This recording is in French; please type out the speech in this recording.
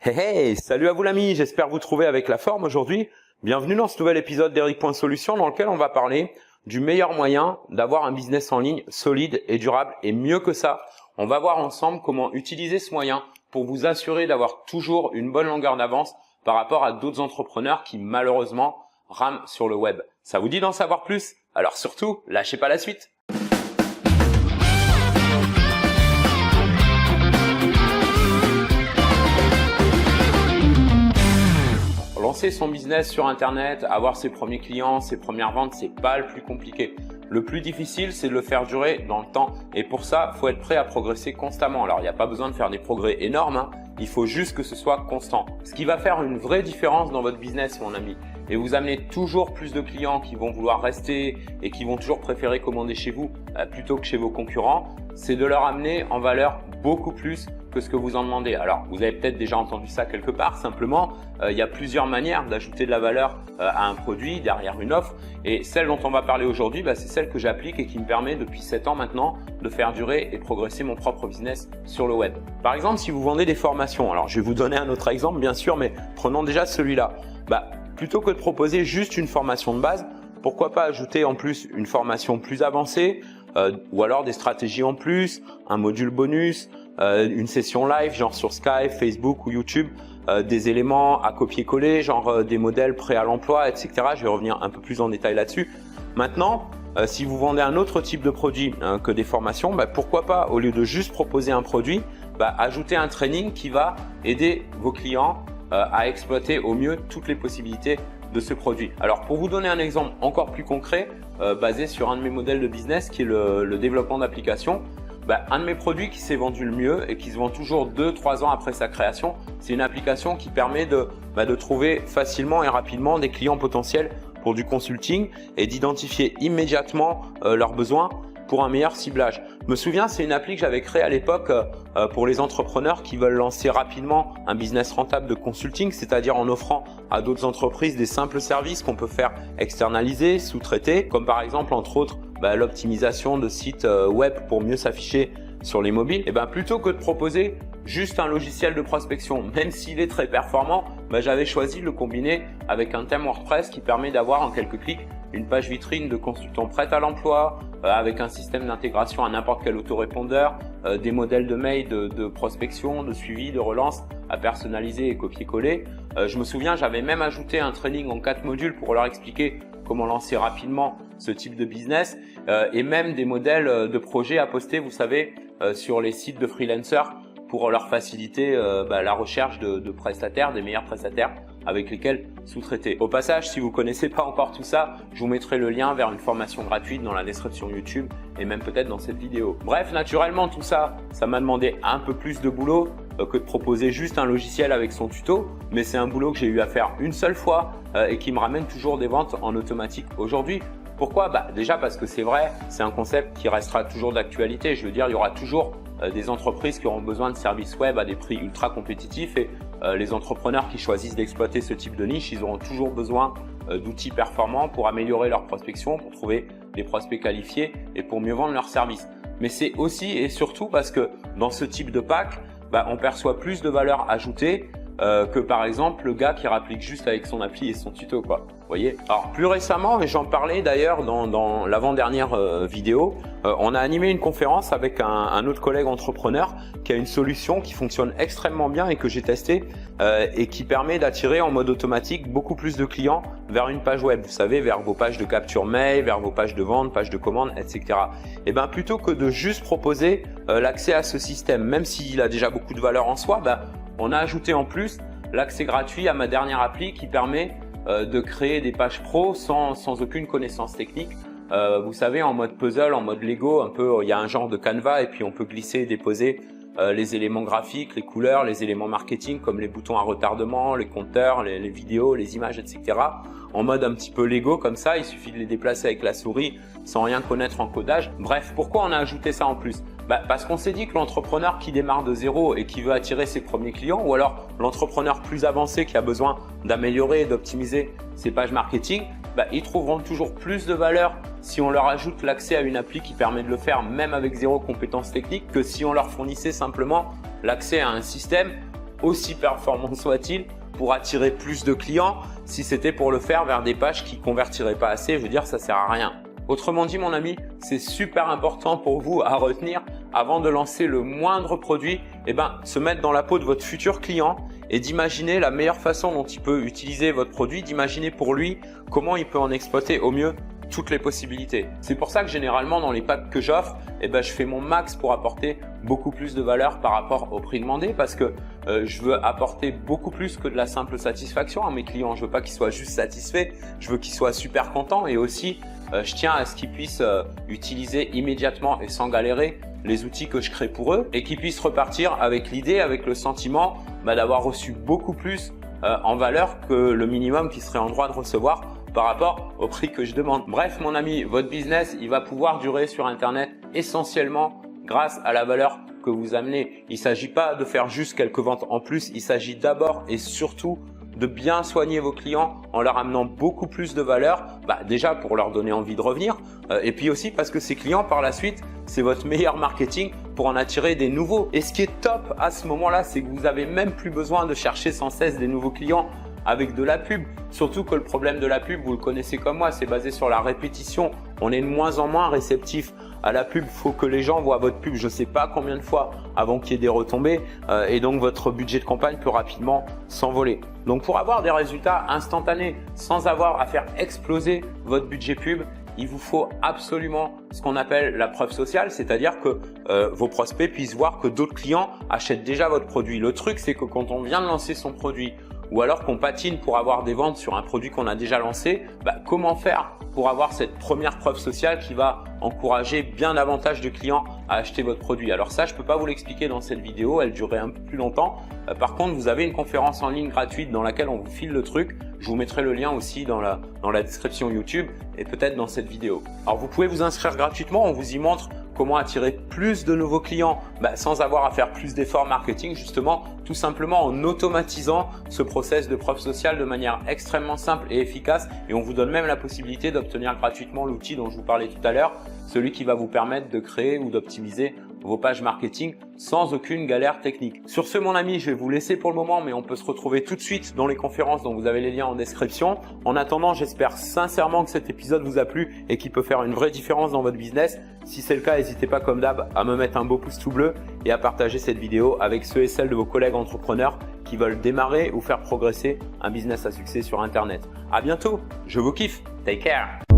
Hey hey, salut à vous l'ami, j'espère vous trouver avec la forme aujourd'hui. Bienvenue dans ce nouvel épisode d'Eric.Solutions dans lequel on va parler du meilleur moyen d'avoir un business en ligne solide et durable. Et mieux que ça, on va voir ensemble comment utiliser ce moyen pour vous assurer d'avoir toujours une bonne longueur d'avance par rapport à d'autres entrepreneurs qui malheureusement rament sur le web. Ça vous dit d'en savoir plus? Alors surtout, lâchez pas la suite. Lancer son business sur Internet, avoir ses premiers clients, ses premières ventes, c'est pas le plus compliqué. Le plus difficile, c'est de le faire durer dans le temps. Et pour ça, il faut être prêt à progresser constamment. Alors, il n'y a pas besoin de faire des progrès énormes, Il faut juste que ce soit constant. Ce qui va faire une vraie différence dans votre business, mon ami, et vous amener toujours plus de clients qui vont vouloir rester et qui vont toujours préférer commander chez vous plutôt que chez vos concurrents, c'est de leur amener en valeur beaucoup plus que ce que vous en demandez. Alors, vous avez peut-être déjà entendu ça quelque part. Simplement, il y a plusieurs manières d'ajouter de la valeur à un produit derrière une offre. Et celle dont on va parler aujourd'hui, c'est celle que j'applique et qui me permet depuis 7 ans maintenant de faire durer et progresser mon propre business sur le web. Par exemple, si vous vendez des formations, alors je vais vous donner un autre exemple bien sûr, mais prenons déjà celui-là. Plutôt que de proposer juste une formation de base, pourquoi pas ajouter en plus une formation plus avancée ou alors des stratégies en plus, un module bonus, une session live genre sur Skype, Facebook ou YouTube, des éléments à copier-coller genre des modèles prêts à l'emploi, etc. Je vais revenir un peu plus en détail là-dessus. Maintenant, si vous vendez un autre type de produit que des formations, pourquoi pas, au lieu de juste proposer un produit, ajouter un training qui va aider vos clients à exploiter au mieux toutes les possibilités de ce produit. Alors pour vous donner un exemple encore plus concret, basé sur un de mes modèles de business qui est le développement d'applications, un de mes produits qui s'est vendu le mieux et qui se vend toujours 2-3 ans après sa création, c'est une application qui permet de trouver facilement et rapidement des clients potentiels pour du consulting et d'identifier immédiatement leurs besoins pour un meilleur ciblage. Je me souviens, c'est une appli que j'avais créée à l'époque pour les entrepreneurs qui veulent lancer rapidement un business rentable de consulting, c'est-à-dire en offrant à d'autres entreprises des simples services qu'on peut faire externaliser, sous-traiter, comme par exemple, entre autres, l'optimisation de sites web pour mieux s'afficher sur les mobiles. Et plutôt que de proposer juste un logiciel de prospection, même s'il est très performant, j'avais choisi de le combiner avec un thème WordPress qui permet d'avoir en quelques clics une page vitrine de consultants prêts à l'emploi, avec un système d'intégration à n'importe quel autorépondeur, des modèles de mail de prospection, de suivi, de relance à personnaliser et copier-coller. Je me souviens, j'avais même ajouté un training en 4 modules pour leur expliquer comment lancer rapidement ce type de business et même des modèles de projets à poster, vous savez, sur les sites de freelancers pour leur faciliter la recherche de prestataires, des meilleurs prestataires avec lesquels sous-traiter. Au passage, si vous connaissez pas encore tout ça, je vous mettrai le lien vers une formation gratuite dans la description YouTube et même peut-être dans cette vidéo. Bref, naturellement, tout ça, ça m'a demandé un peu plus de boulot que de proposer juste un logiciel avec son tuto, mais c'est un boulot que j'ai eu à faire une seule fois et qui me ramène toujours des ventes en automatique aujourd'hui. Pourquoi? Déjà parce que c'est vrai, c'est un concept qui restera toujours d'actualité. Je veux dire, il y aura toujours des entreprises qui auront besoin de services web à des prix ultra compétitifs et les entrepreneurs qui choisissent d'exploiter ce type de niche, ils auront toujours besoin d'outils performants pour améliorer leur prospection, pour trouver des prospects qualifiés et pour mieux vendre leurs services. Mais c'est aussi et surtout parce que dans ce type de pack, on perçoit plus de valeur ajoutée que par exemple le gars qui rapplique juste avec son appli et son tuto, quoi. Vous voyez. Alors plus récemment, et j'en parlais d'ailleurs dans l'avant-dernière vidéo, on a animé une conférence avec un autre collègue entrepreneur qui a une solution qui fonctionne extrêmement bien et que j'ai testé et qui permet d'attirer en mode automatique beaucoup plus de clients vers une page web, vous savez, vers vos pages de capture mail, vers vos pages de vente, pages de commande, etc. Et plutôt que de juste proposer l'accès à ce système, même s'il a déjà beaucoup de valeur en soi, on a ajouté en plus l'accès gratuit à ma dernière appli qui permet de créer des pages pro sans aucune connaissance technique. Vous savez, en mode puzzle, en mode Lego, un peu, il y a un genre de canevas et puis on peut glisser et déposer les éléments graphiques, les couleurs, les éléments marketing comme les boutons à retardement, les compteurs, les vidéos, les images, etc. En mode un petit peu Lego comme ça, il suffit de les déplacer avec la souris sans rien connaître en codage. Bref, pourquoi on a ajouté ça en plus? Parce qu'on s'est dit que l'entrepreneur qui démarre de zéro et qui veut attirer ses premiers clients, ou alors l'entrepreneur plus avancé qui a besoin d'améliorer et d'optimiser ses pages marketing, ils trouveront toujours plus de valeur si on leur ajoute l'accès à une appli qui permet de le faire même avec zéro compétence technique que si on leur fournissait simplement l'accès à un système aussi performant soit-il, pour attirer plus de clients si c'était pour le faire vers des pages qui convertiraient pas assez. Je veux dire, ça sert à rien. Autrement dit, mon ami, c'est super important pour vous à retenir avant de lancer le moindre produit, se mettre dans la peau de votre futur client et d'imaginer la meilleure façon dont il peut utiliser votre produit, d'imaginer pour lui comment il peut en exploiter au mieux toutes les possibilités. C'est pour ça que généralement dans les packs que j'offre, je fais mon max pour apporter beaucoup plus de valeur par rapport au prix demandé parce que je veux apporter beaucoup plus que de la simple satisfaction à mes clients. Je veux pas qu'ils soient juste satisfaits, je veux qu'ils soient super contents et aussi je tiens à ce qu'ils puissent utiliser immédiatement et sans galérer les outils que je crée pour eux et qu'ils puissent repartir avec l'idée, avec le sentiment d'avoir reçu beaucoup plus en valeur que le minimum qu'ils seraient en droit de recevoir par rapport au prix que je demande. Bref, mon ami, votre business, il va pouvoir durer sur Internet essentiellement grâce à la valeur que vous amenez. Il ne s'agit pas de faire juste quelques ventes en plus, il s'agit d'abord et surtout de bien soigner vos clients en leur amenant beaucoup plus de valeur, déjà pour leur donner envie de revenir et puis aussi parce que ces clients par la suite, c'est votre meilleur marketing pour en attirer des nouveaux. Et ce qui est top à ce moment-là, c'est que vous n'avez même plus besoin de chercher sans cesse des nouveaux clients avec de la pub. Surtout que le problème de la pub, vous le connaissez comme moi, c'est basé sur la répétition. On est de moins en moins réceptif à la pub. Il faut que les gens voient votre pub je ne sais pas combien de fois avant qu'il y ait des retombées et donc votre budget de campagne peut rapidement s'envoler. Donc pour avoir des résultats instantanés sans avoir à faire exploser votre budget pub, il vous faut absolument ce qu'on appelle la preuve sociale, c'est-à-dire que vos prospects puissent voir que d'autres clients achètent déjà votre produit. Le truc, c'est que quand on vient de lancer son produit ou alors qu'on patine pour avoir des ventes sur un produit qu'on a déjà lancé, comment faire pour avoir cette première preuve sociale qui va encourager bien davantage de clients à acheter votre produit? Alors ça, je ne peux pas vous l'expliquer dans cette vidéo, elle durerait un peu plus longtemps. Par contre, vous avez une conférence en ligne gratuite dans laquelle on vous file le truc. Je vous mettrai le lien aussi dans la description YouTube et peut-être dans cette vidéo. Alors vous pouvez vous inscrire gratuitement, on vous y montre comment attirer plus de nouveaux clients sans avoir à faire plus d'efforts marketing, justement tout simplement en automatisant ce process de preuve sociale de manière extrêmement simple et efficace, et on vous donne même la possibilité d'obtenir gratuitement l'outil dont je vous parlais tout à l'heure, celui qui va vous permettre de créer ou d'optimiser vos pages marketing sans aucune galère technique. Sur ce, mon ami, je vais vous laisser pour le moment, mais on peut se retrouver tout de suite dans les conférences dont vous avez les liens en description. En attendant, j'espère sincèrement que cet épisode vous a plu et qu'il peut faire une vraie différence dans votre business. Si c'est le cas, n'hésitez pas comme d'hab à me mettre un beau pouce tout bleu et à partager cette vidéo avec ceux et celles de vos collègues entrepreneurs qui veulent démarrer ou faire progresser un business à succès sur Internet. À bientôt, je vous kiffe, take care.